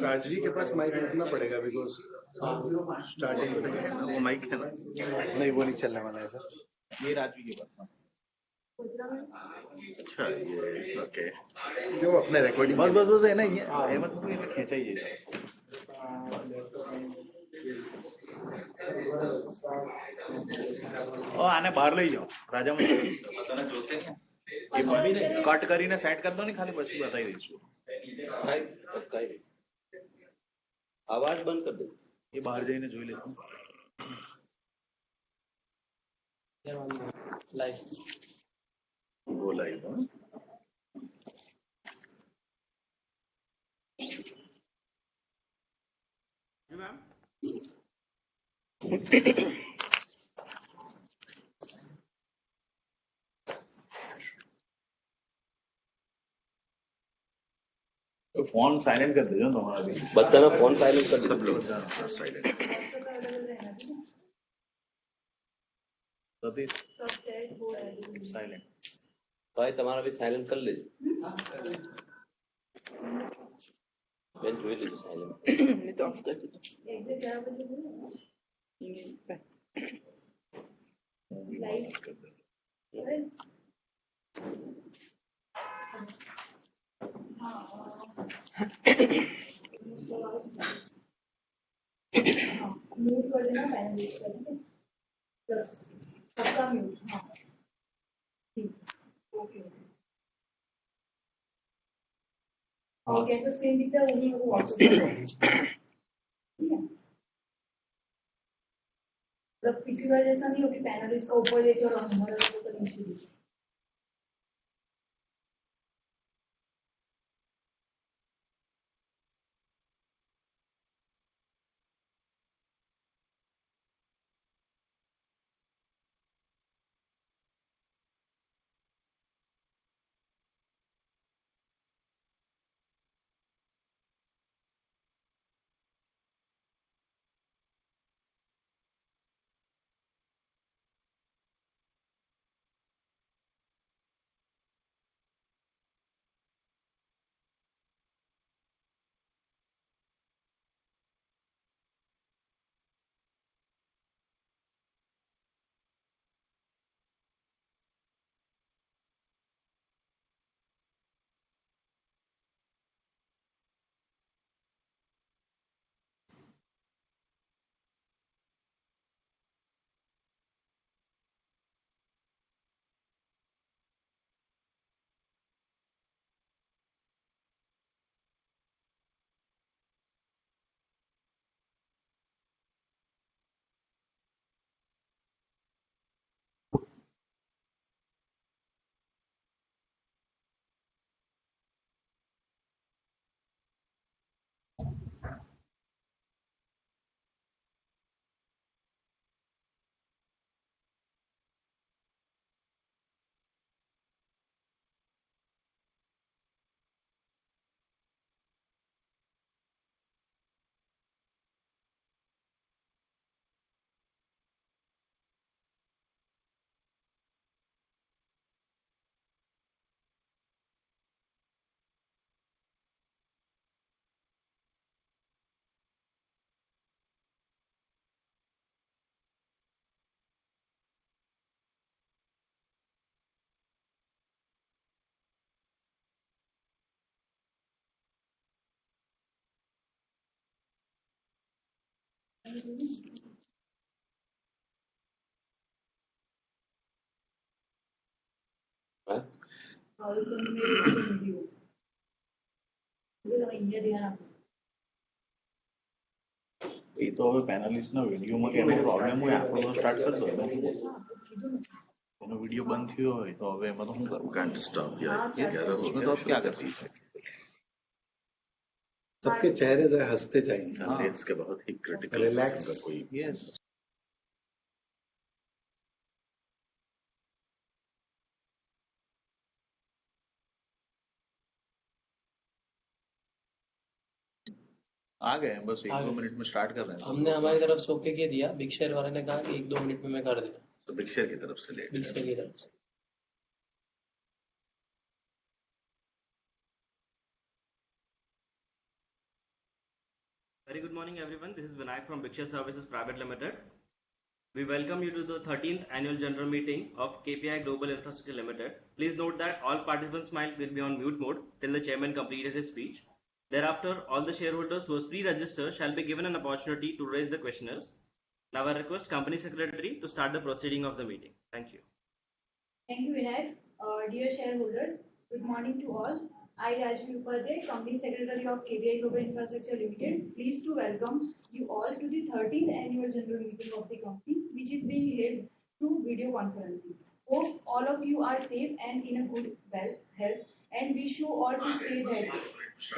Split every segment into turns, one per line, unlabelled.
राजवी के पास माइक रखना पड़ेगा बिकॉज स्टार्टिंग वो माइक है ना, नहीं वो नहीं चलने वाला है सर।
ये राजवी के पास।
अच्छा ये ओके, जो अपने रिकॉर्डिंग
बस है ना, ये अहमद को ये खींचा ही है। ओ आने बाहर ले जाओ राजा मुझे पता ना जोसे ये मम्मी ने कट કરીને सेट कर दो नहीं, खाली પછી બતાવી દઈશું।
आवाज बंद कर दो,
ये बाहर जाइए જોઈ લેતો
लाइव
वो लाइव मैम। तो फोन साइलेंट कर दीजिए तुम्हारा भी,
बताना फोन साइलेंट कर
सब लोग
दो।
साइलेंट।
साइलेंट
भाई तुम्हारा भी साइलेंट कर लीजिए, मैं जोई लीजिए साइलेंट नहीं तो ऑफ कर दो।
म्यूट कर देना, पैनलिस्ट कर देना, बस सबका म्यूट। हाँ ठीक, ओके। और कैसा स्क्रीन दिखता है वो व्हाट्सएप पर ठीक है। मतलब पिछली बार जैसा नहीं होगी, पैनलिस्ट का ऊपर देखिए और हमारा लोगों का नीचे देखिए।
ये तो હવે પેનલિસ્ટ ના વિડિયો માં કેનો પ્રોબ્લેમ હોય આપણે તો સ્ટાર્ટ કરી દો ને, એનો વિડિયો બંધ થયો હોય તો હવે એમાં તો શું કરવું?
कांट स्टॉप यार,
उसमें तो आप क्या कर सकते हैं?
सबके चेहरे जरा हंसते चाहिए।
हाँ।
इसके बहुत ही क्रिटिकल
रिलैक्स कोई यस आ गए हैं, बस 1-2 मिनट में स्टार्ट कर रहे हैं।
हमने हमारी तरफ से ओके के दिया, बिग शेयर वाले ने कहा कि 1-2 मिनट में मैं कर देता हूँ।
तो बिग शेयर की तरफ से लेट
बिग शेयर की तरफ से।
Very good morning, everyone. This is Vinayak from Big Share Services Private Limited. We welcome you to the 13th Annual General Meeting of KPI Global Infrastructure Limited. Please note that all participants' mic will be on mute mode till the chairman completed his speech. Thereafter, all the shareholders who have pre-registered shall be given an opportunity to raise the questionnaires. Now I request Company Secretary to start the proceeding of the meeting. Thank you.
Thank you, Vinayak. Dear shareholders, good morning to all. I, Rajvi Upadhyay, Company Secretary of KPI Global Infrastructure Limited, pleased to welcome you all to the 13th Annual General Meeting of the company, which is being held through video conferencing. Hope all of you are safe and in a good health, and wish you all to stay that way.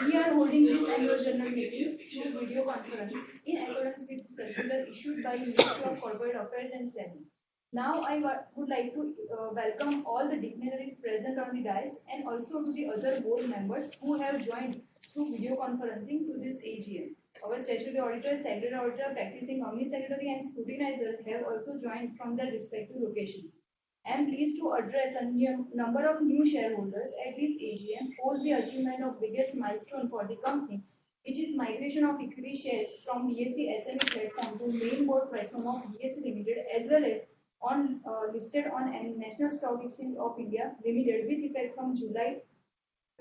We are holding this Annual General Meeting through video conference in accordance with the circular issued by Ministry of Corporate Affairs and SEBI. Now I would like to welcome all the dignitaries present on the dais and also to the other board members who have joined through video conferencing to this AGM. Our statutory auditor, secretary auditor, practicing company secretary and scrutinizers have also joined from their respective locations. I am pleased to address a number of new shareholders at this AGM post the achievement of biggest milestone for the company, which is migration of equity shares from BSE SME platform to main board platform of BSE Limited, as well as listed on National Stock Exchange of India Limited with effect from July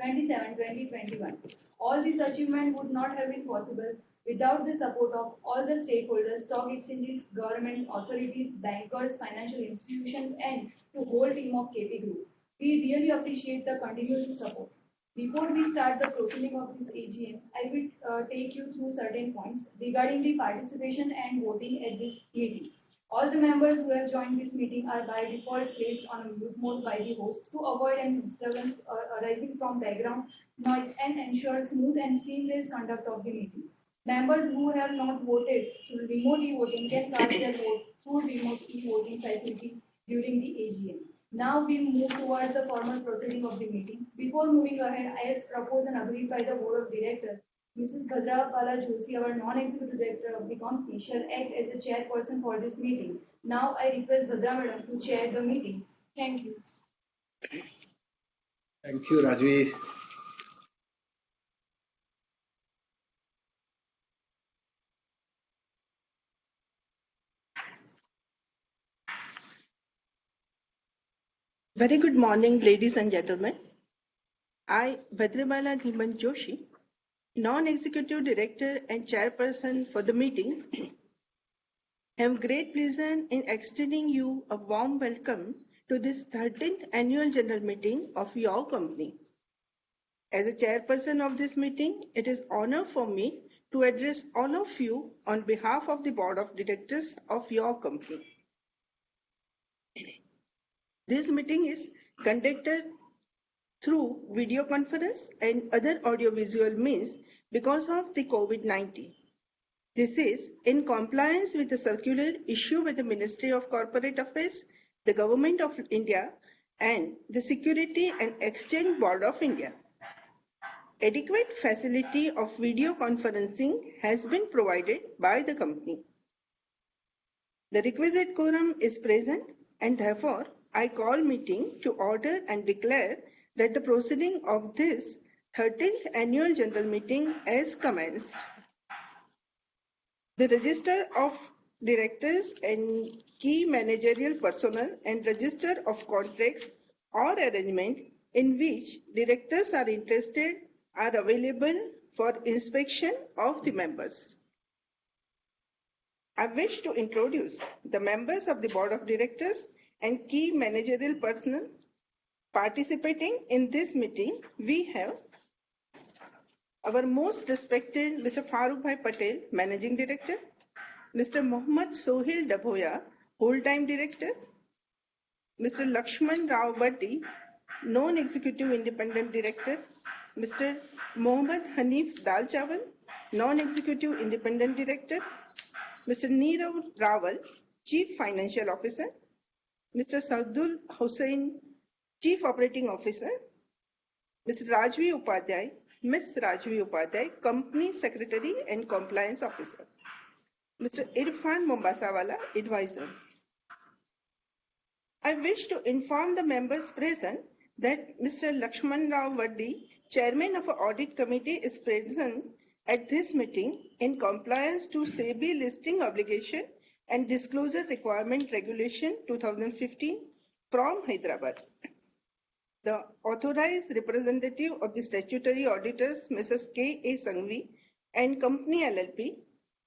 27, 2021. All this achievement would not have been possible without the support of all the stakeholders, stock exchanges, government authorities, bankers, financial institutions, and the whole team of KP Group. We really appreciate the continuous support. Before we start the proceeding of this AGM, I will take you through certain points regarding the participation and voting at this meeting. All the members who have joined this meeting are by default placed on mute mode by the host to avoid any disturbance arising from background noise and ensure smooth and seamless conduct of the meeting. Members who have not voted through remote e-voting can cast their votes through remote e-voting facilities during the AGM. Now we move towards the formal proceeding of the meeting. Before moving ahead, as proposed and agreed by the Board of Directors, Mrs. Bhadrapala Joshi, our non-executive director of the company, shall act as the chairperson for this meeting. Now I request Bhadra Madam to chair the meeting. Thank you.
Thank you, Rajvi.
Very good morning, ladies and gentlemen. I, Bhadrapala Dhiman Joshi, Non-Executive Director and Chairperson for the meeting, have great pleasure in extending you a warm welcome to this 13th Annual General Meeting of your company. As a chairperson of this meeting, it is honor for me to address all of you on behalf of the Board of Directors of your company. This meeting is conducted through video conference and other audiovisual means because of the COVID-19. This is in compliance with the circular issued by the Ministry of Corporate Affairs, the Government of India, and the Security and Exchange Board of India. Adequate facility of video conferencing has been provided by the company. The requisite quorum is present, and therefore I call meeting to order and declare that the proceeding of this 13th Annual General Meeting has commenced. The Register of Directors and key managerial personnel and Register of Contracts or arrangement in which directors are interested are available for inspection of the members. I wish to introduce the members of the Board of Directors and key managerial personnel participating in this meeting. We have our most respected Mr. Farooq Bhai Patel, Managing Director, Mr. Mohammad Sohail Dabhoya, Whole-Time Director, Mr. Lakshman Rao Bhatti, Non-Executive Independent Director, Mr. Mohammad Hanif Dalchawal, Non-Executive Independent Director, Mr. Neerav Rawal, Chief Financial Officer, Mr. Sadul Hussain, Chief Operating Officer, Mr. Rajvi Upadhyay, Ms. Rajvi Upadhyay, Company Secretary and Compliance Officer. Mr. Irfan Mombasawala, Advisor. I wish to inform the members present that Mr. Lakshman Rao Vaddi, Chairman of the Audit Committee, is present at this meeting in compliance to SEBI Listing Obligation and Disclosure Requirement Regulation 2015 from Hyderabad. The authorized representative of the statutory auditors, Mrs. K.A. Sanghvi and Company LLP,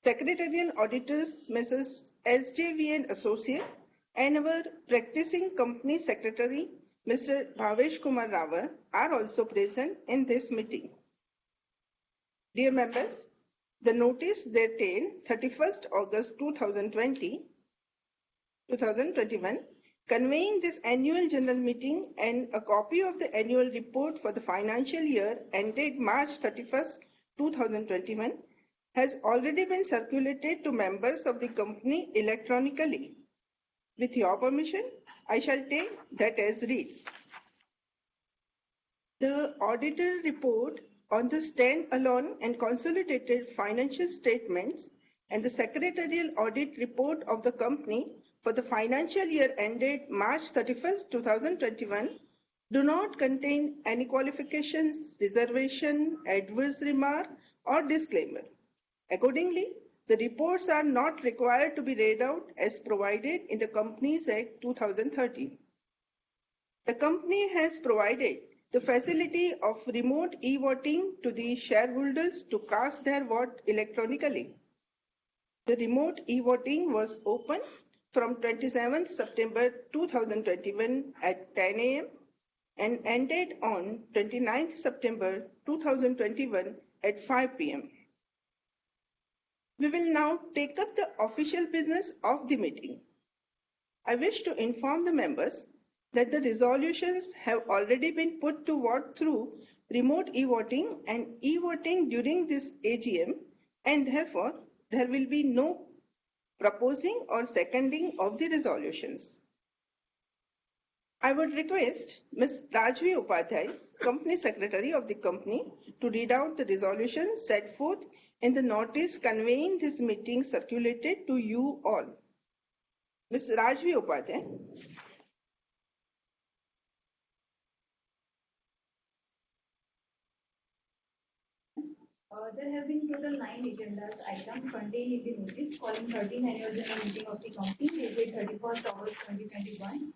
secretarial auditors, Mrs. S.J.V. and Associate, and our practicing company secretary, Mr. Bhavesh Kumar Rawar, are also present in this meeting. Dear members, the notice dated 31st August 2021, conveying this annual general meeting and a copy of the annual report for the financial year ended March 31st, 2021, has already been circulated to members of the company electronically. With your permission, I shall take that as read. The auditor report on the stand-alone and consolidated financial statements and the secretarial audit report of the company for the financial year ended March 31st, 2021 do not contain any qualifications, reservation, adverse remark, or disclaimer. Accordingly, the reports are not required to be read out as provided in the Companies Act 2013. The company has provided the facility of remote e-voting to the shareholders to cast their vote electronically. The remote e-voting was open from 27th September 2021 at 10 a.m. and ended on 29th September 2021 at 5 p.m. We will now take up the official business of the meeting. I wish to inform the members that the resolutions have already been put to vote through remote e-voting and e-voting during this AGM, and therefore there will be no proposing or seconding of the resolutions. I would request Ms. Rajvi Upadhyay, Company Secretary of the company, to read out the resolutions set forth in the notice conveying this meeting circulated to you all. Ms. Rajvi Upadhyay.
There have been total 9 agendas items contained in the notice calling 13th annual general meeting of the company dated 31st August 2021.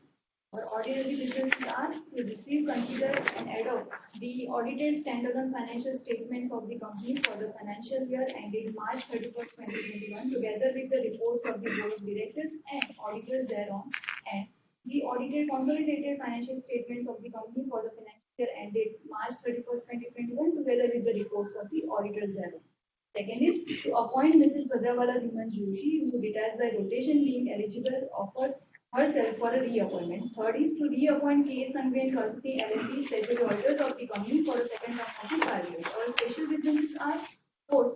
Our ordinary businesses are to receive, consider, and adopt the audited standalone financial statements of the company for the financial year ended March 31st, 2021, together with the reports of the board of directors and auditors thereon, and the audited consolidated financial statements of the company for the financial year ended March 31st, 2021, together with the reports of the auditors thereon. Second is to appoint Mrs. Bhadrawala Dhiman Joshi, who retires by rotation, being eligible, offered herself for a reappointment. Third is to reappoint K. Sanghvi and Company LLP statutory auditors of the company for the second term of the 5 years. Our special businesses are fourth,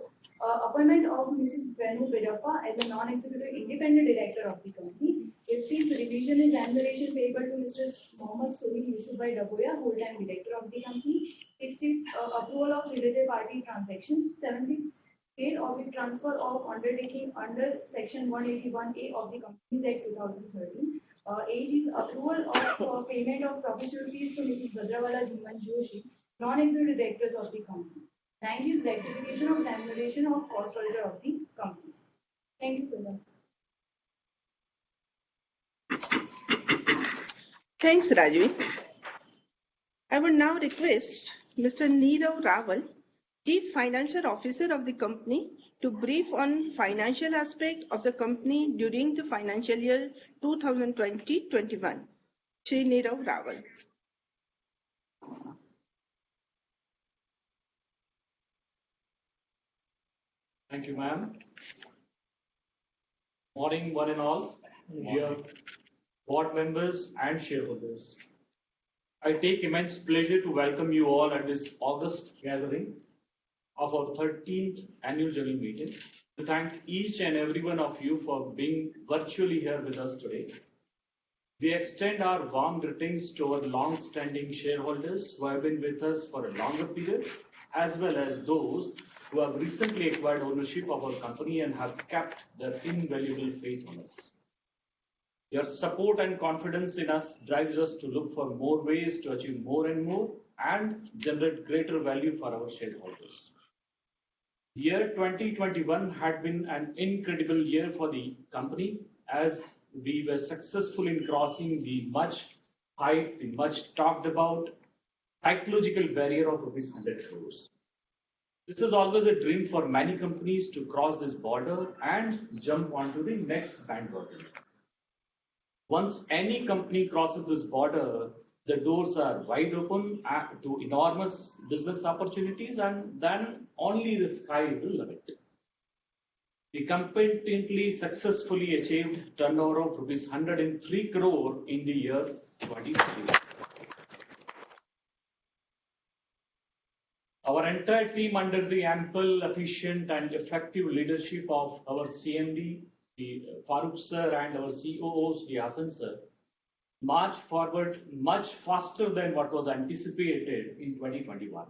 appointment of Mrs. Venu Bedappa as a non-executive independent director of the company. 15th, revision in remuneration payable to Mr. Mohammad Sohil Yusufbhai Daboya, whole-time director of the company. 60th, approval of related party transactions. 70th, sale of the transfer of undertaking under Section 181A of the Companies Act 2013. 8 is approval of payment of professional fees to Mrs. Bhadrawala Dhiman Joshi, non-executive directors of the company. 9 is rectification of remuneration of cost auditor of the company. Thank you, Prabha.
Thanks, Rajvi. I would now request Mr. Neerav Rawal, Chief Financial Officer of the company, to brief on financial aspect of the company during the financial year 2020-21. Shri Neerav Rawal.
Thank you, ma'am. Morning, one and all, dear board members and shareholders. I take immense pleasure to welcome you all at this August gathering of our 13th annual general meeting. To thank each and every one of you for being virtually here with us today. We extend our warm greetings to our long-standing shareholders who have been with us for a longer period as well as those who have recently acquired ownership of our company and have kept their invaluable faith on us. Your support and confidence in us drives us to look for more ways to achieve more and more and generate greater value for our shareholders. The year 2021 had been an incredible year for the company as we were successful in crossing the much hyped, the much talked about psychological barrier of rupees 100 crores. This is always a dream for many companies to cross this border and jump onto the next bandwagon. Once any company crosses this border, the doors are wide open to enormous business opportunities, and then only the sky is the limit. We competently successfully achieved turnover of rupees 103 crore in the year 2023. Our entire team, under the ample, efficient, and effective leadership of our CMD, Farooq sir, and our COO, Sri Hasan sir, marched forward much faster than what was anticipated in 2021.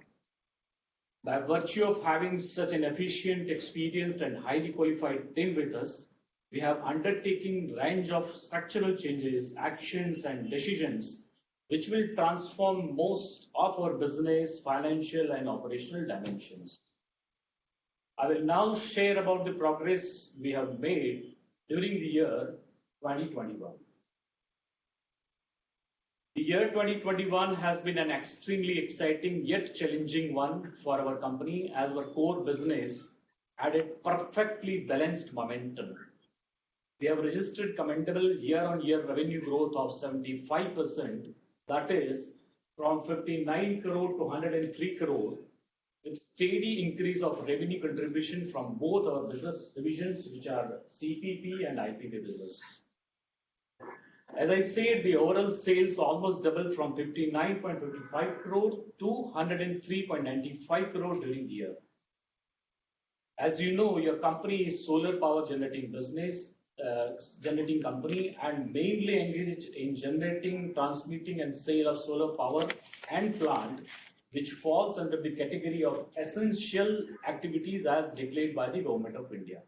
By virtue of having such an efficient, experienced, and highly qualified team with us, we have undertaken a range of structural changes, actions, and decisions which will transform most of our business, financial, and operational dimensions. I will now share about the progress we have made during the year 2021. The year 2021 has been an extremely exciting yet challenging one for our company as our core business had a perfectly balanced momentum. We have registered commendable year-on-year revenue growth of 75%, that is, from 59 crore to 103 crore, with steady increase of revenue contribution from both our business divisions, which are CPP and IPP business. As I said, the overall sales almost doubled from 59.55 crore to 103.95 crore during the year. As you know, your company is solar power generating business, generating company, and mainly engaged in generating, transmitting, and sale of solar power and plant, which falls under the category of essential activities as declared by the Government of India.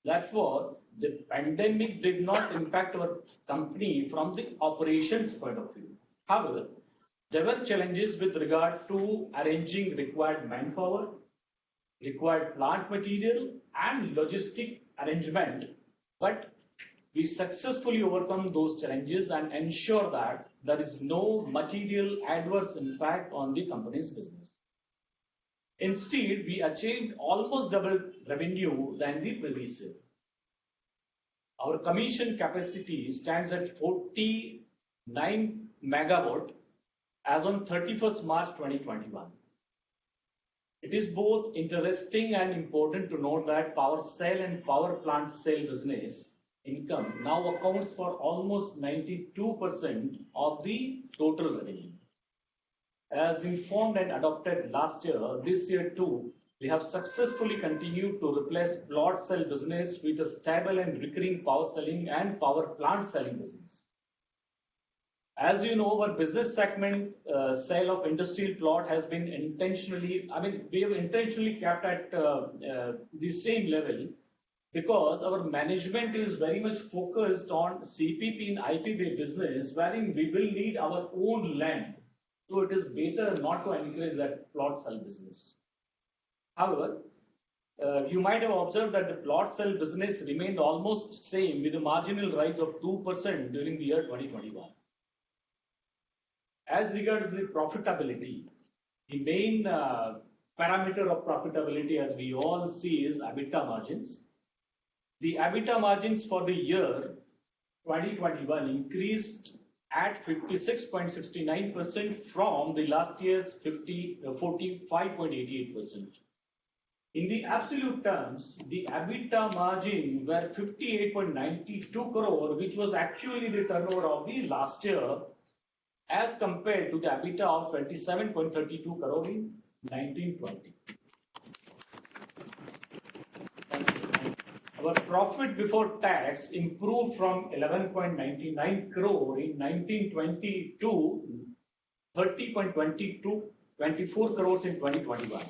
Therefore, the pandemic did not impact our company from the operations point of view. However, there were challenges with regard to arranging required manpower, required plant material, and logistic arrangement, but we successfully overcome those challenges and ensure that there is no material adverse impact on the company's business. Instead, we achieved almost double revenue than the previous year. Our commission capacity stands at 49 megawatt as on 31st March 2021. It is both interesting and important to note that power sale and power plant sale business income now accounts for almost 92% of the total revenue. As informed and adopted last year, this year too, we have successfully continued to replace plot sale business with a stable and recurring power selling and power plant selling business. As you know, our business segment sale of industrial plot has been we have intentionally kept at the same level because our management is very much focused on CPP and IPP business, wherein we will need our own land. So it is better not to encourage that plot sale business. However, you might have observed that the plot sale business remained almost same with a marginal rise of 2% during the year 2021. As regards the profitability, the main parameter of profitability, as we all see, is EBITDA margins. The EBITDA margins for the year 2021 increased at 56.69% from the last year's 45.88%. In the absolute terms, the EBITDA margin were 58.92 crore, which was actually the turnover of the last year, as compared to the EBITDA of 27.32 crore in 1920. Our profit before tax improved from 11.99 crore in 1920 to 30.22 24 crores in 2021.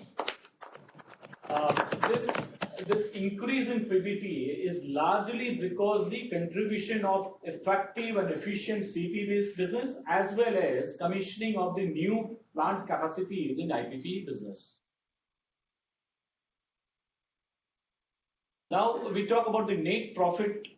This increase in PBT is largely because the contribution of effective and efficient CPP business as well as commissioning of the new plant capacities in IPP business. Now we talk about the net profit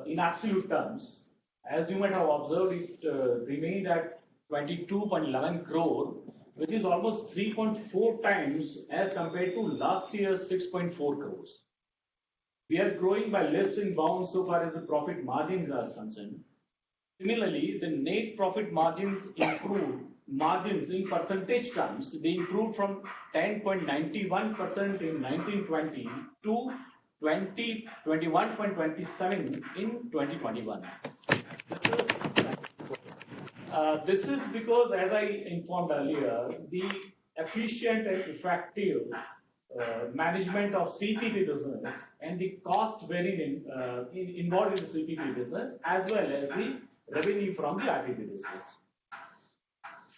in absolute terms. As you might have observed, it remained at 22.11 crore, which is almost 3.4 times as compared to last year's 6.4 crores. We are growing by leaps and bounds so far as the profit margins are concerned. Similarly, the net profit margins improved. Margins in percentage terms, they improved from 10.91% in 1920 to 21.27 in 2021. This is because, as I informed earlier, the efficient and effective management of CPP business and the cost varying involved in the CPP business, as well as the revenue from the IPP business.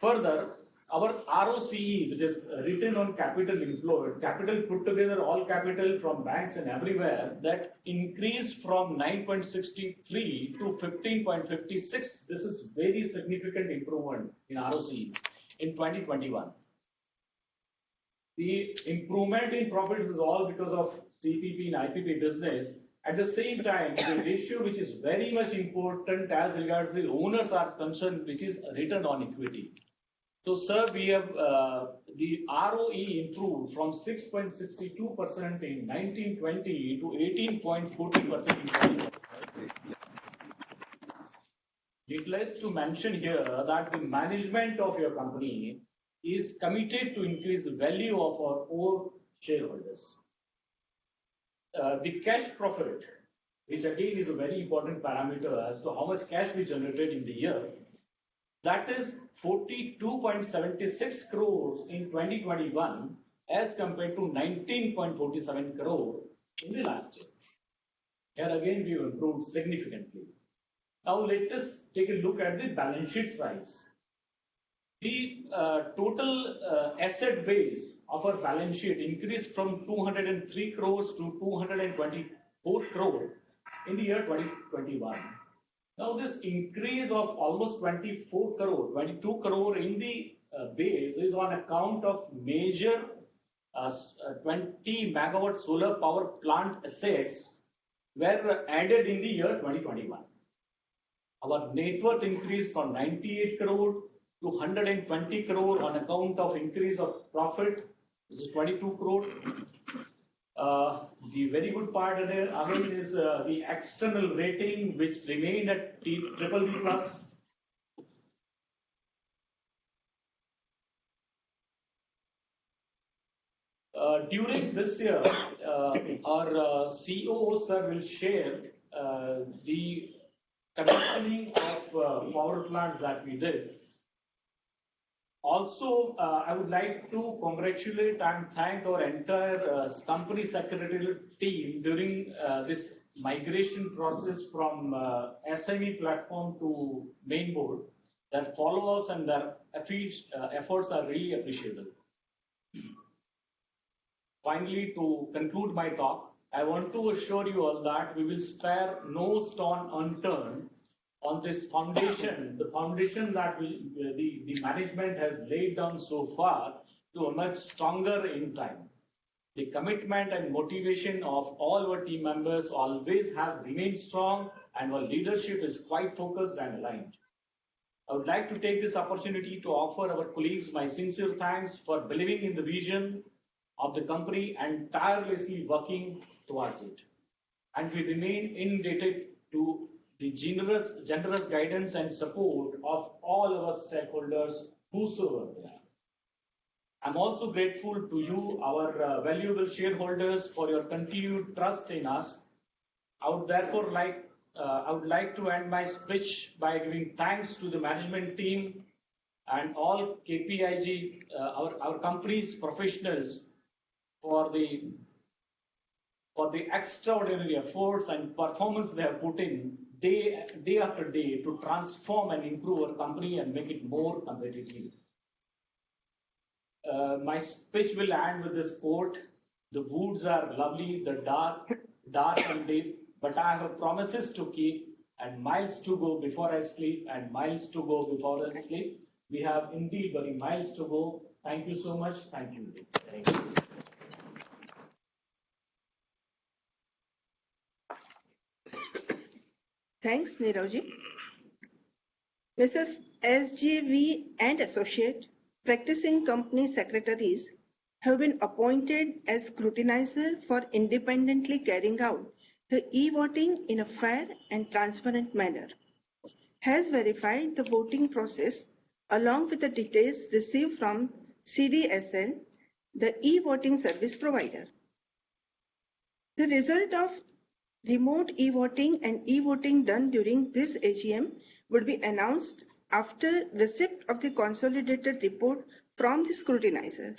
Further, our ROCE, which is return on capital employed, capital put together, all capital from banks and everywhere, that increased from 9.63 to 15.56. This is very significant improvement in ROCE in 2021. The improvement in profits is all because of CPP and IPP business. At the same time, the ratio which is very much important as regards the owners are concerned, which is return on equity. So, sir, we have the ROE improved from 6.62% in 1920 to 18.40% in 2020. Needless to mention here that the management of your company is committed to increase the value of our own shareholders. The cash profit, which again is a very important parameter as to how much cash we generated in the year, that is 42.76 crores in 2021 as compared to 19.47 crore in the last year. Here again we have improved significantly. Now let us take a look at the balance sheet size. The total asset base of our balance sheet increased from 203 crores to 224 crore in the year 2021. Now this increase of almost 24 crore, 22 crore in the base is on account of major 20 megawatt solar power plant assets were added in the year 2021. Our net worth increased from 98 crore to 120 crore on account of increase of profit, which is 22 crore. The very good part again is the external rating, which remained at BBB plus. During this year, our COO sir will share the commissioning of power plants that we did. Also, I would like to congratulate and thank our entire company secretarial team during this migration process from SME platform to main board. Their follow-ups and their efforts are really appreciable. Finally, to conclude my talk, I want to assure you all that we will spare no stone unturned on this foundation, the foundation that the management has laid down so far to emerge stronger in time. The commitment and motivation of all our team members always have remained strong, and our leadership is quite focused and aligned. I would like to take this opportunity to offer our colleagues my sincere thanks for believing in the vision of the company and tirelessly working towards it. And we remain indebted to the generous guidance and support of all our stakeholders whosoever they are. I'm also grateful to you, our valuable shareholders, for your continued trust in us. I would like to end my speech by giving thanks to the management team and all KPIG, our company's professionals, for the extraordinary efforts and performance they have put in day after day to transform and improve our company and make it more competitive. My speech will end with this quote: "The woods are lovely, the dark and deep, but I have promises to keep and miles to go before I sleep, and miles to go before I sleep." We have indeed very miles to go. Thank you so much. Thank you.
Thank you.
Thanks, Niravji. Mrs. SGV and Associate, practicing company secretaries, have been appointed as scrutinizer for independently carrying out the e-voting in a fair and transparent manner. Has verified the voting process along with the details received from CDSL, the e-voting service provider. The result of remote e-voting and e-voting done during this AGM would be announced after receipt of the consolidated report from the scrutinizer.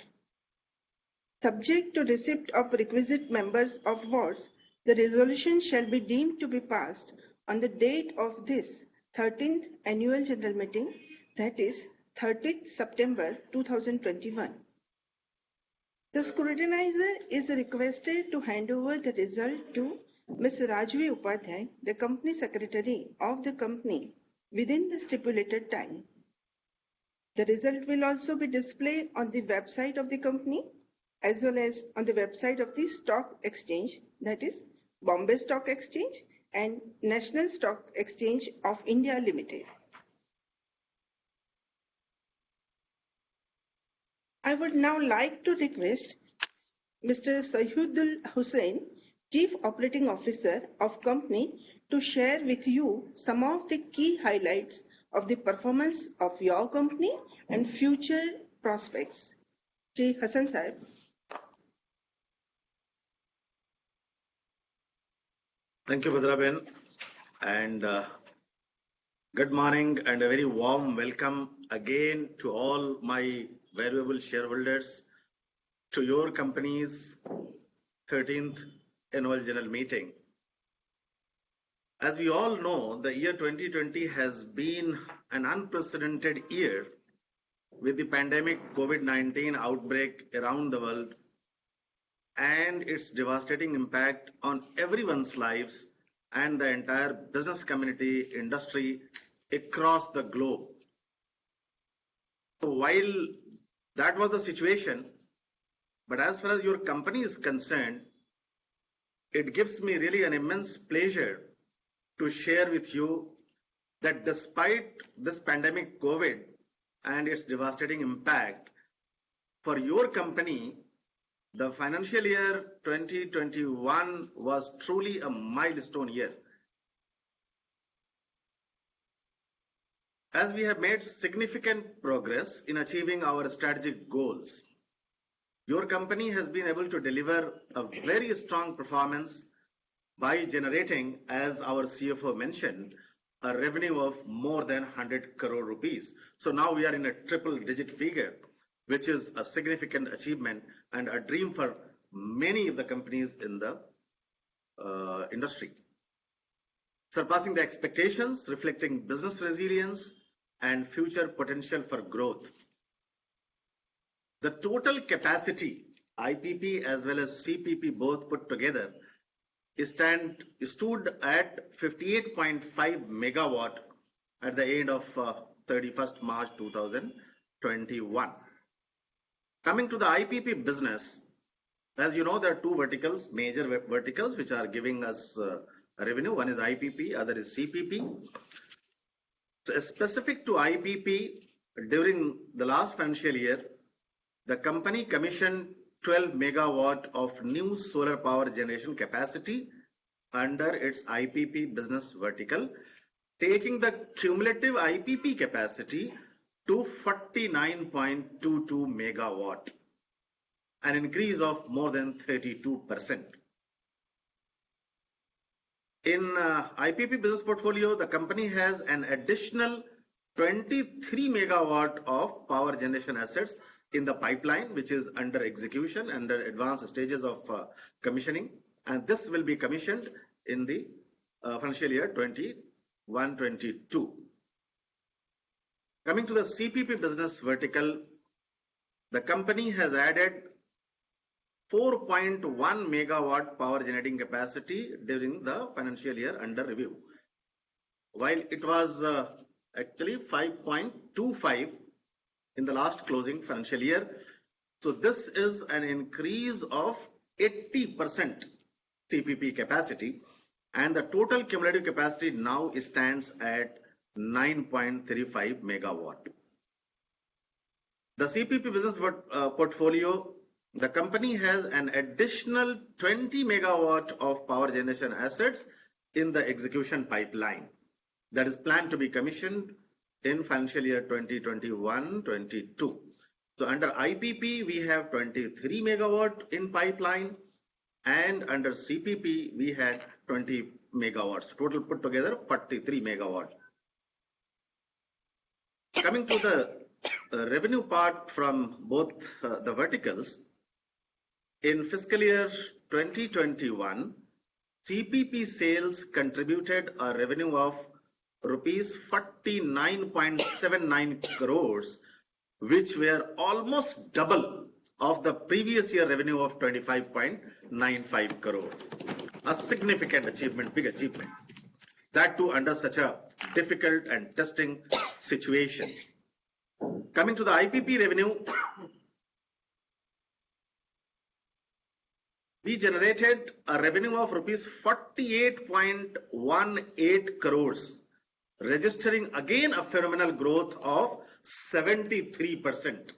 Subject to receipt of requisite members of votes, the resolution shall be deemed to be passed on the date of this 13th Annual General Meeting, that is 30th September 2021. The scrutinizer is requested to hand over the result to Ms. Rajvi Upadhyay, the Company Secretary of the company, within the stipulated time. The result will also be displayed on the website of the company as well as on the website of the stock exchange, that is Bombay Stock Exchange and National Stock Exchange of India Limited. I would now like to request Mr. Sayhudul Hussain, Chief Operating Officer of company, to share with you some of the key highlights of the performance of your company and future prospects. Shri Hassan Sahib.
Thank you, Bhadraben, and good morning and a very warm welcome again to all my valuable shareholders to your company's 13th Annual General Meeting. As we all know, the year 2020 has been an unprecedented year with the pandemic COVID-19 outbreak around the world and its devastating impact on everyone's lives and the entire business community industry across the globe. So while that was the situation, but as far as your company is concerned, it gives me really an immense pleasure to share with you that despite this pandemic COVID and its devastating impact, for your company, the financial year 2021 was truly a milestone year. As we have made significant progress in achieving our strategic goals, your company has been able to deliver a very strong performance by generating, as our CFO mentioned, a revenue of more than 100 crore rupees. So now we are in a triple-digit figure, which is a significant achievement and a dream for many of the companies in the industry. Surpassing the expectations, reflecting business resilience and future potential for growth. The total capacity, IPP as well as CPP both put together, stood at 58.5 megawatt at the end of 31st March 2021. Coming to the IPP business, as you know, there are two verticals, major verticals, which are giving us revenue. One is IPP, other is CPP. So specific to IPP, during the last financial year, the company commissioned 12 megawatt of new solar power generation capacity under its IPP business vertical, taking the cumulative IPP capacity to 49.22 megawatt, an increase of more than 32%. In IPP business portfolio, the company has an additional 23 megawatt of power generation assets in the pipeline, which is under execution, under advanced stages of commissioning, and this will be commissioned in the financial year 21-22. Coming to the CPP business vertical, the company has added 4.1 megawatt power generating capacity during the financial year under review, while it was actually 5.25 in the last closing financial year. So this is an increase of 80% CPP capacity, and the total cumulative capacity now stands at 9.35 megawatt. The CPP business portfolio, the company has an additional 20 megawatt of power generation assets in the execution pipeline that is planned to be commissioned in financial year 2021-22. So under IPP, we have 23 megawatt in pipeline, and under CPP, we had 20 megawatts. Total put together, 43 megawatt. Coming to the revenue part from both the verticals, in fiscal year 2021, CPP sales contributed a revenue of rupees 49.79 crores, which were almost double of the previous year revenue of 25.95 crore. A significant achievement, big achievement. That too under such a difficult and testing situation. Coming to the IPP revenue, we generated a revenue of rupees 48.18 crores, registering again a phenomenal growth of 73%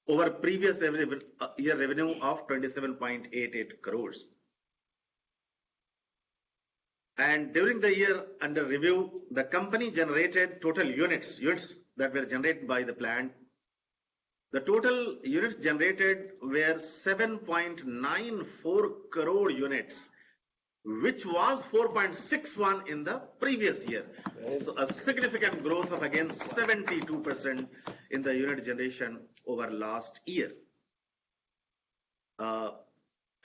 over previous year revenue of 27.88 crores. And during the year under review, the company generated total units that were generated by the plant. The total units generated were 7.94 crore units, which was 4.61 in the previous year. So a significant growth of again 72% in the unit generation over last year.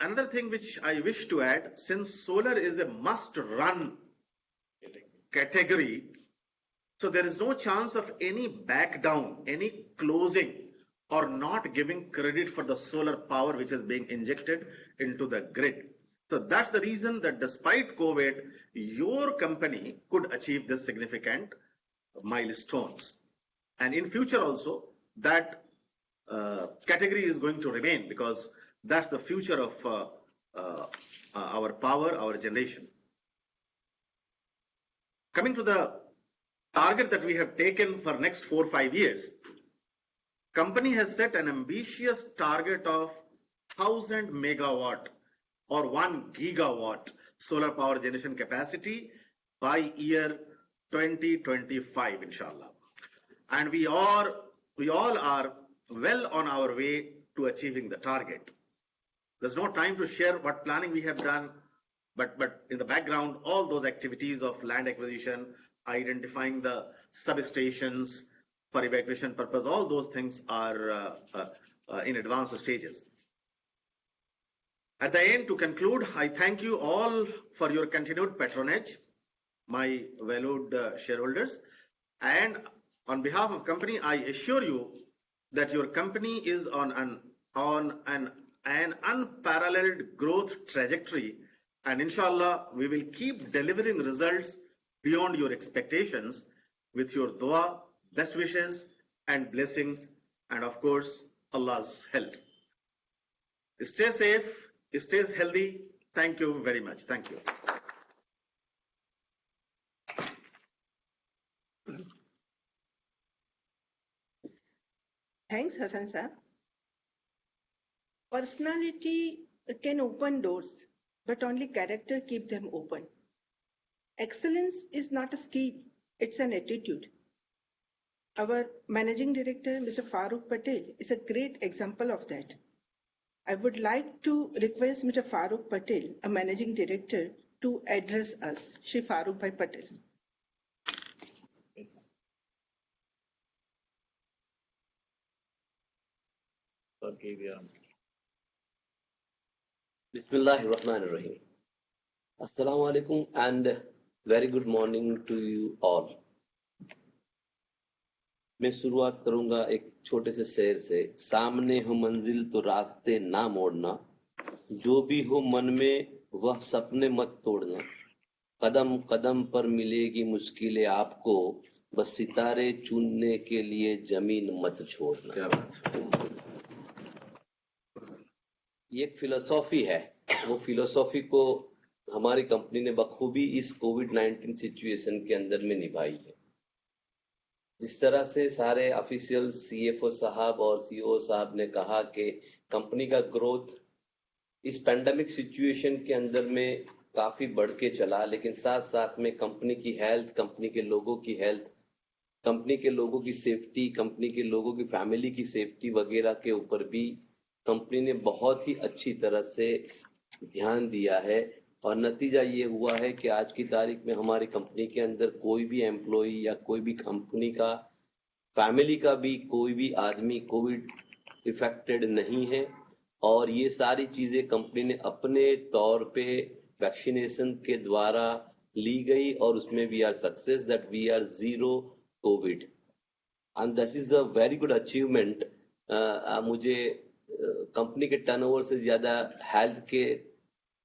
Another thing which I wish to add, since solar is a must-run category, so there is no chance of any back down, any closing, or not giving credit for the solar power which is being injected into the grid. So that's the reason that despite COVID, your company could achieve this significant milestones. And in future also, that category is going to remain, because that's the future of our power, our generation. Coming to the target that we have taken for next 4 or 5 years, company has set an ambitious target of 1000 megawatt or 1 gigawatt solar power generation capacity by year 2025, inshallah. And we all are well on our way to achieving the target. There's no time to share what planning we have done, but in the background, all those activities of land acquisition, identifying the substations for evacuation purpose, all those things are in advanced stages. At the end, to conclude, I thank you all for your continued patronage, my valued shareholders, and on behalf of company, I assure you that your company is on an unparalleled growth trajectory, and inshallah we will keep delivering results beyond your expectations with your dua, best wishes and blessings, and of course Allah's help. Stay safe, stay healthy. Thank you very much. Thank you.
Thanks, Hassan sir. Personality can open doors, but only character keep them open. Excellence is not a skill, it's an attitude. Our Managing Director, Mr. Farooq Patel, is a great example of that. I would like to request Mr. Farooq Patel, a Managing Director, to address us. Shri Farooq Bhai Patel.
Bismillahirrahmanirrahim. Assalamu alaikum and very good morning to you all. मैं शुरुआत करूंगा एक छोटे से शेर से। सामने हो मंजिल तो रास्ते ना मोड़ना, जो भी हो मन में वह सपने मत तोड़ना, कदम कदम पर मिलेगी मुश्किलें आपको, बस सितारे चुनने के लिए जमीन मत छोड़ना।
क्या बात है।
ये एक फिलोसॉफी है, वो फिलोसॉफी को हमारी कंपनी ने बखूबी इस कोविड-19 सिचुएशन के अंदर में निभाई है। जिस तरह से सारे ऑफिशियल सीएफओ साहब और सीईओ साहब ने कहा कि कंपनी का ग्रोथ इस पैंडेमिक सिचुएशन के अंदर में काफी बढ़ के चला, लेकिन साथ साथ में कंपनी की हेल्थ, कंपनी के लोगों की हेल्थ, कंपनी के लोगों की सेफ्टी, कंपनी के लोगों की फैमिली की सेफ्टी वगैरह के ऊपर भी कंपनी ने बहुत ही अच्छी तरह से ध्यान दिया है। और नतीजा ये हुआ है कि आज की तारीख में हमारी कंपनी के अंदर कोई भी एम्प्लॉय या कोई भी कंपनी का फैमिली का भी कोई भी आदमी कोविड इफेक्टेड नहीं है। और ये सारी चीजें कंपनी ने अपने तौर पे वैक्सीनेशन के द्वारा ली गई और उसमें we are success that we are zero covid and this is the very good achievement. मुझे कंपनी के टर्नओवर से ज्यादा हेल्थ के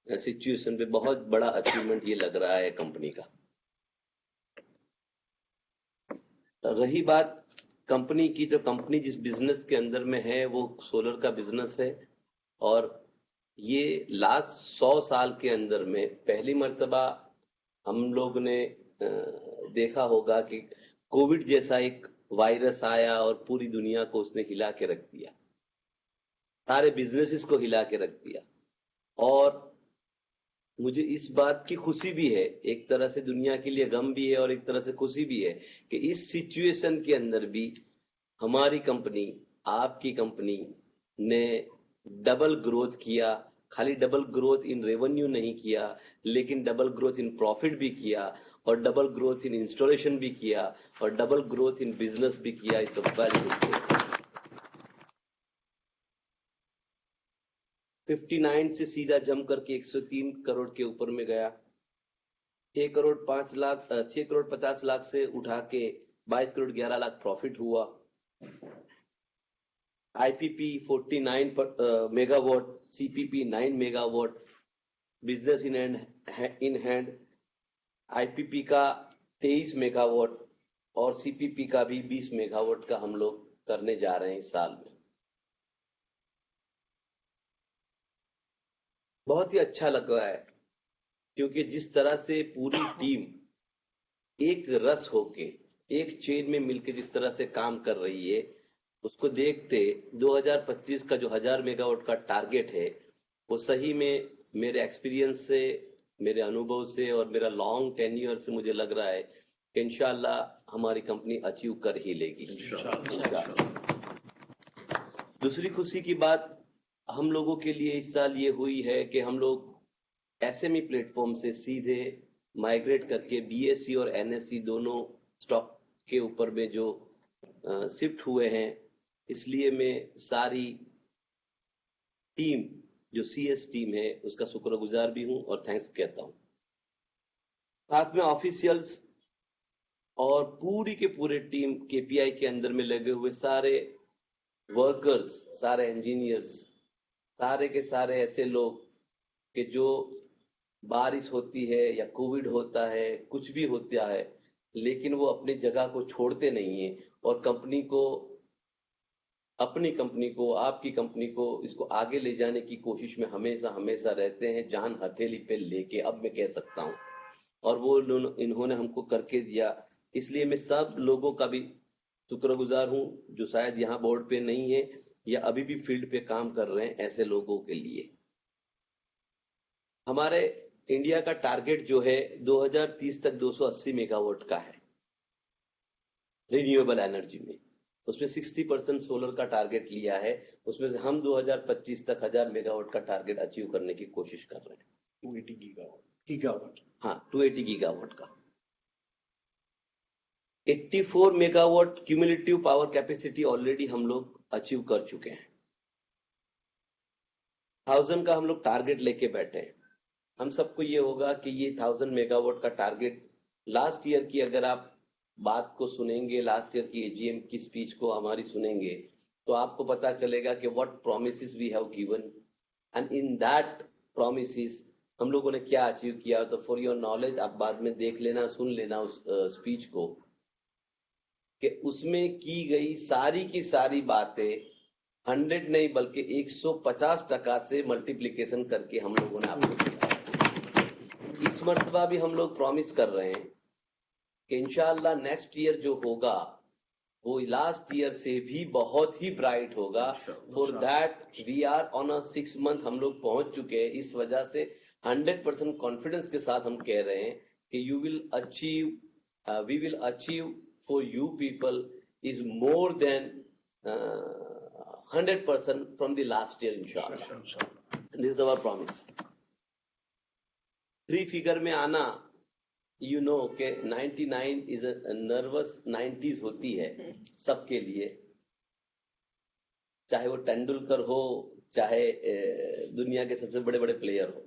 सिचुएशन पे बहुत बड़ा अचीवमेंट ये लग रहा है कंपनी का। रही बात कंपनी की, तो कंपनी जिस बिजनेस के अंदर में है वो सोलर का बिजनेस है और ये लास्ट 100 साल के अंदर में पहली मर्तबा हम लोग ने देखा होगा कि कोविड जैसा एक वायरस आया और पूरी दुनिया को उसने हिला के रख दिया, सारे बिजनेसेस को हिला के रख दिया। और मुझे इस बात की खुशी भी है, एक तरह से दुनिया के लिए गम भी है और एक तरह से खुशी भी है कि इस सिचुएशन के अंदर भी हमारी कंपनी, आपकी कंपनी ने डबल ग्रोथ किया। खाली डबल ग्रोथ इन रेवेन्यू नहीं किया, लेकिन डबल ग्रोथ इन प्रॉफिट भी किया और डबल ग्रोथ इन इंस्टॉलेशन भी किया और डबल ग्रोथ इन बिजनेस भी किया। इस सब 59 से सीधा जम करके 103 करोड़ के ऊपर में गया। 6 करोड़ 50 लाख से उठा के 22 करोड़ 11 लाख प्रॉफिट हुआ। IPP 49 megawatt, CPP 9 megawatt, business in hand IPP का 23 मेगावाट और सीपीपी का भी 20 मेगावाट का हम लोग करने जा रहे हैं इस साल में। बहुत ही अच्छा लग रहा है क्योंकि जिस तरह से पूरी टीम एक रस होके एक चेन में मिलकर जिस तरह से काम कर रही है, उसको देखते 2025 का जो 1000 मेगावाट का टारगेट है वो सही में मेरे एक्सपीरियंस से, मेरे अनुभव से और मेरा लॉन्ग टेन्योर से मुझे लग रहा है कि इंशाल्लाह हमारी कंपनी अचीव कर ही लेगी। इंशाल्लाह। दूसरी खुशी की बात हम लोगों के लिए इस साल ये हुई है कि हम लोग एसएमई प्लेटफॉर्म से सीधे माइग्रेट करके बीएसई और एनएसई दोनों स्टॉक के ऊपर में जो शिफ्ट हुए हैं, इसलिए मैं सारी टीम जो सीएस टीम है उसका शुक्रगुजार भी हूं और थैंक्स कहता हूं। साथ में ऑफिशियल्स और पूरी के पूरे टीम केपीआई के अंदर में लगे हुए सारे वर्कर्स, सारे इंजीनियर्स, सारे के सारे ऐसे लोग कि जो बारिश होती है या कोविड होता है, कुछ भी होता है, लेकिन वो अपनी जगह को छोड़ते नहीं है और कंपनी को, अपनी कंपनी को, आपकी कंपनी को इसको आगे ले जाने की कोशिश में हमेशा रहते हैं, जान हथेली पे लेके, अब मैं कह सकता हूं। और वो इन्होंने हमको करके दिया, इसलिए मैं सब लोगों का भी शुक्रगुजार हूं जो शायद यहाँ बोर्ड पे नहीं है या अभी भी फील्ड पे काम कर रहे हैं। ऐसे लोगों के लिए हमारे इंडिया का टारगेट जो है 2030 तक 280 मेगावाट का है रिन्यूएबल एनर्जी में, उसमें 60% सोलर का टारगेट लिया है। उसमें से हम 2025 तक 1000 मेगावाट का टारगेट अचीव करने की कोशिश कर रहे हैं।
280 गीगावाट।
हाँ, 280 गीगावाट का। 84 megawatt cumulative power capacity already हम लोग अचीव कर चुके हैं। 1000 का हम लोग टारगेट लेके बैठे हैं। हम सबको ये होगा कि ये 1000 मेगावाट का टारगेट लास्ट ईयर की अगर आप बात को सुनेंगे, लास्ट ईयर की एजीएम की स्पीच को हमारी सुनेंगे, तो आपको पता चलेगा कि what promises we have given and in that promises हम लोगों ने क्या अचीव किया। तो फॉर योर नॉलेज आप बाद में देख लेना, सुन लेना उस स्पीच को, कि उसमें की गई सारी की सारी बातें 100 नहीं बल्कि 150% से मल्टीप्लिकेशन करके हम लोगों ने आपको दिया। इस मर्तबा भी हम लोग प्रॉमिस कर रहे हैं कि इंशाअल्लाह नेक्स्ट ईयर जो होगा वो लास्ट ईयर से भी बहुत ही ब्राइट होगा। For that we are on a 6 month हम लोग पहुंच चुके हैं। इस वजह से 100% कॉन्फिडेंस के साथ हम कह रहे हैं कि you will achieve, we will achieve for you people is more than 100% from the last year inshallah. This is our promise. 3 figure में आना, you know के 99 is a nervous 90s होती है सबके लिए, चाहे वो तेंदुलकर हो, चाहे दुनिया के सबसे बड़े बड़े प्लेयर हो।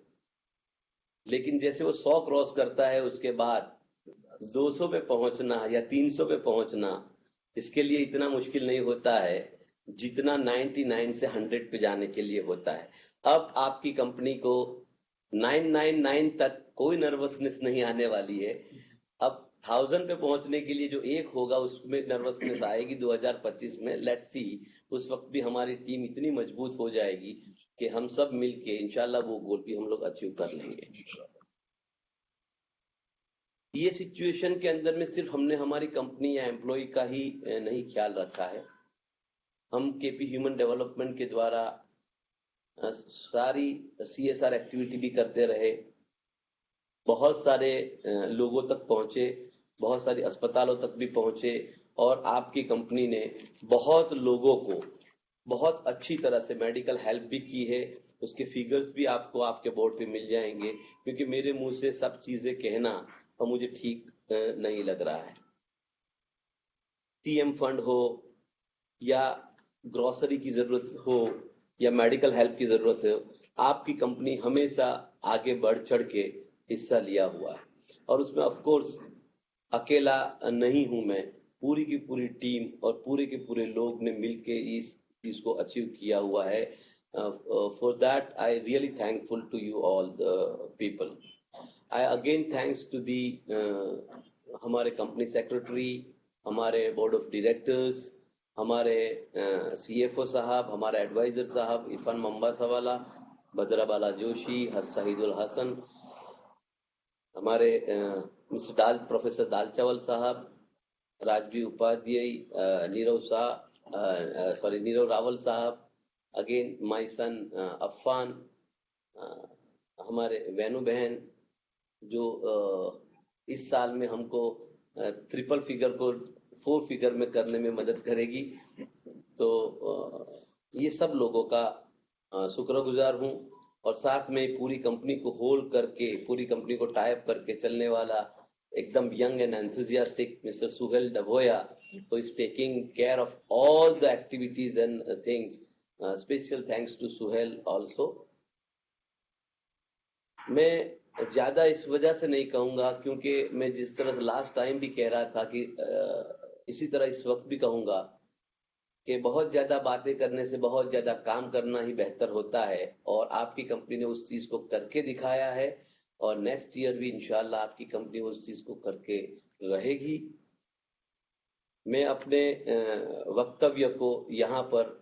लेकिन जैसे वो 100 क्रॉस करता है उसके बाद 200 पे पहुंचना या 300 पे पहुंचना, इसके लिए इतना मुश्किल नहीं होता है जितना 99 से 100 पे जाने के लिए होता है। अब आपकी कंपनी को 999 तक कोई नर्वसनेस नहीं आने वाली है। अब 1000 पे पहुंचने के लिए जो एक होगा उसमें नर्वसनेस आएगी 2025 में। लेट्स सी, उस वक्त भी हमारी टीम इतनी मजबूत हो जाएगी कि हम सब मिलके इंशाल्लाह वो गोल भी हम लोग अचीव कर लेंगे। ये सिचुएशन के अंदर में सिर्फ हमने हमारी कंपनी या एम्प्लॉय का ही नहीं ख्याल रखा है, हम केपी ह्यूमन डेवलपमेंट के द्वारा सारी CSR एक्टिविटी भी करते रहे, बहुत सारे लोगों तक पहुंचे, बहुत सारे अस्पतालों तक भी पहुंचे, और आपकी कंपनी ने बहुत लोगों को बहुत अच्छी तरह से मेडिकल हेल्प भी की है। उसके फिगर्स भी आपको आपके बोर्ड पे मिल जाएंगे, क्योंकि मेरे मुंह से सब चीजें कहना और मुझे ठीक नहीं लग रहा है। CM फंड हो या ग्रोसरी की जरूरत हो या मेडिकल हेल्प की जरूरत हो, आपकी कंपनी हमेशा आगे बढ़ चढ़ के हिस्सा लिया हुआ है। और उसमें ऑफ कोर्स अकेला नहीं हूं मैं, पूरी की पूरी टीम और पूरे के पूरे लोग ने मिलके इस चीज को अचीव किया हुआ है। For that I really thankful to you all the people. I again thanks to the हमारे कंपनी सेक्रेटरी, हमारे बोर्ड ऑफ डायरेक्टर्स, हमारे CFO साहब, हमारे एडवाइजर साहब इरफान मंबासावाला, भद्राबाला जोशी, शहीदुल हसन, हमारे मिस्टर प्रोफेसर दालचावल साहब, राजवी उपाध्याय, नीरव रावल साहब, अगेन माय सन अफान, हमारे वेनु बहन जो इस साल में हमको ट्रिपल फिगर को 4 फिगर में करने में मदद करेगी। तो ये सब लोगों का शुक्रगुजार हूं, और साथ में पूरी कंपनी को होल्ड करके, पूरी कंपनी को टाइप करके चलने वाला एकदम young and enthusiastic mister Suhel Dabhoya, who is taking care of all the activities and things. Special thanks to Suhail also. मैं ज्यादा इस वजह से नहीं कहूंगा, क्योंकि मैं जिस तरह लास्ट टाइम भी कह रहा था कि इसी तरह इस वक्त भी कहूंगा कि बहुत ज्यादा बातें करने से बहुत ज्यादा काम करना ही बेहतर होता है, और आपकी कंपनी ने उस चीज को करके दिखाया है, और नेक्स्ट ईयर भी इंशाल्लाह आपकी कंपनी उस चीज को करके रहेगी। मैं अपने वक्तव्य को यहाँ पर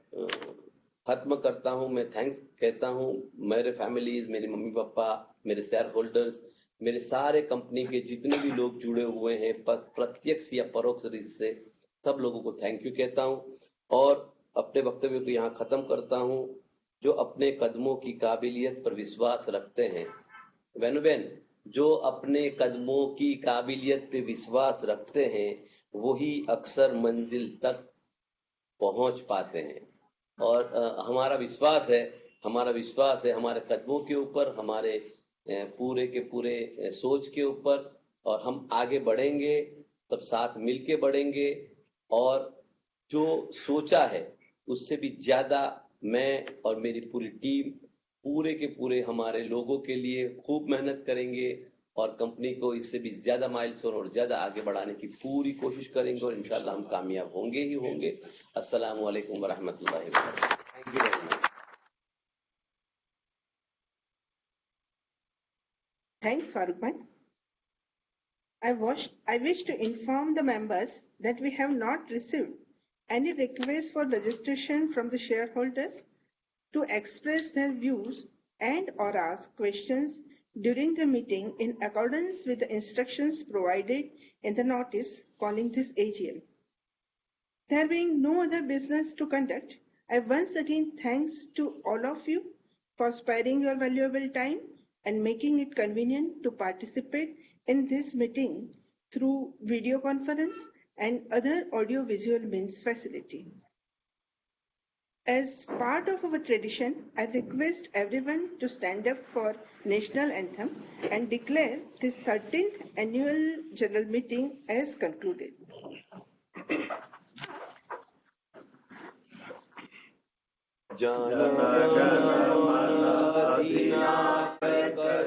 खत्म करता हूँ। मैं थैंक्स कहता हूँ मेरे फैमिलीज, मेरे मम्मी पापा, मेरे शेयर होल्डर्स, मेरे सारे कंपनी के जितने भी लोग जुड़े हुए हैं प्रत्यक्ष या परोक्ष रीत से, सब लोगों को थैंक यू कहता हूँ, और अपने वक्तव्य को यहाँ खत्म करता हूँ। जो अपने कदमों की काबिलियत पर विश्वास रखते हैं, वेनुबेन, जो अपने कदमों की काबिलियत पे विश्वास रखते हैं वही अक्सर मंजिल तक पहुंच पाते हैं। और हमारा विश्वास है हमारे कदमों के ऊपर, हमारे पूरे के पूरे सोच के ऊपर, और हम आगे बढ़ेंगे, सब साथ मिलके बढ़ेंगे, और जो सोचा है उससे भी ज्यादा मैं और मेरी पूरी टीम पूरे के पूरे हमारे लोगों के लिए खूब मेहनत करेंगे, और कंपनी को इससे भी ज्यादा माइलस्टोन और ज्यादा आगे बढ़ाने की पूरी कोशिश करेंगे और इंशाल्लाह हम कामयाब होंगे ही होंगे। अस्सलाम वालेकुम व रहमतुल्लाहि व बरकातहू। Thank you very much.
Thanks, Farooq bhai. I wish to inform the members that we have not received any request for registration from the shareholders to express their views and or ask questions during the meeting in accordance with the instructions provided in the notice calling this AGM. There being no other business to conduct, I once again thanks to all of you for sparing your valuable time and making it convenient to participate in this meeting through video conference and other audio-visual means facility. As part of our tradition, I request everyone to stand up for National Anthem and declare this 13th Annual General Meeting as concluded.
Jana Gana Mana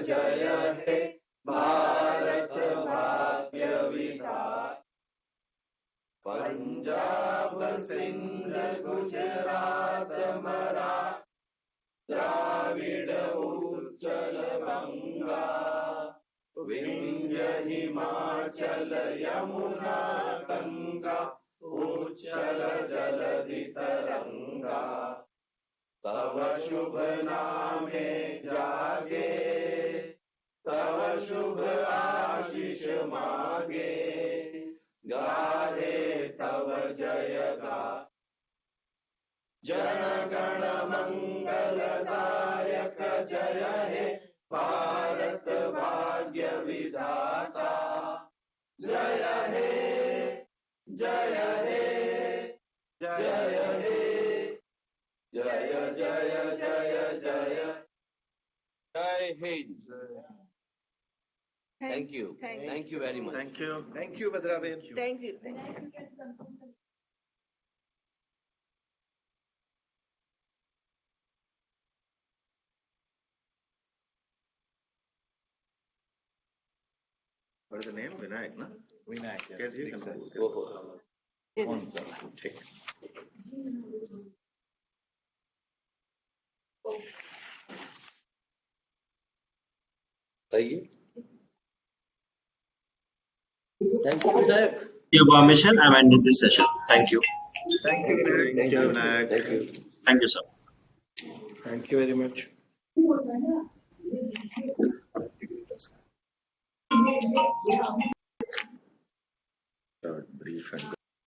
जय हे भारत भाग्य विधाता, पंजाब सिंध गुजरात मराठा द्राविड उत्कल गंगा, विंध्य हिमाचल यमुना गंगा उच्चल जलधि तरंगा, तव शुभ नामे जागे, तव शुभ आशीष मागे, गाहे तव जय गा। जन गण मंगलदायक जय हे भारत भाग्य विधाता, जय हे जय हे जय हे जय जय जय जय जय Hind. Thank you. Thank you very much.
Thank you.
Thank you, Bhadrabhen.
Thank you.
What is the name? Vinayak, na?
Vinayak, yes.
Yes, you
Big
can
sir.
go.
ओहो,
कौन सा?
Take.
बताइए।
Thank you, Vinayak.
Your permission, I'm ending this session. Thank you.
Thank you, Vinayak.
Thank you, Vinayak.
Thank you.
Thank you, sir.
Thank you very much.
Short, brief, and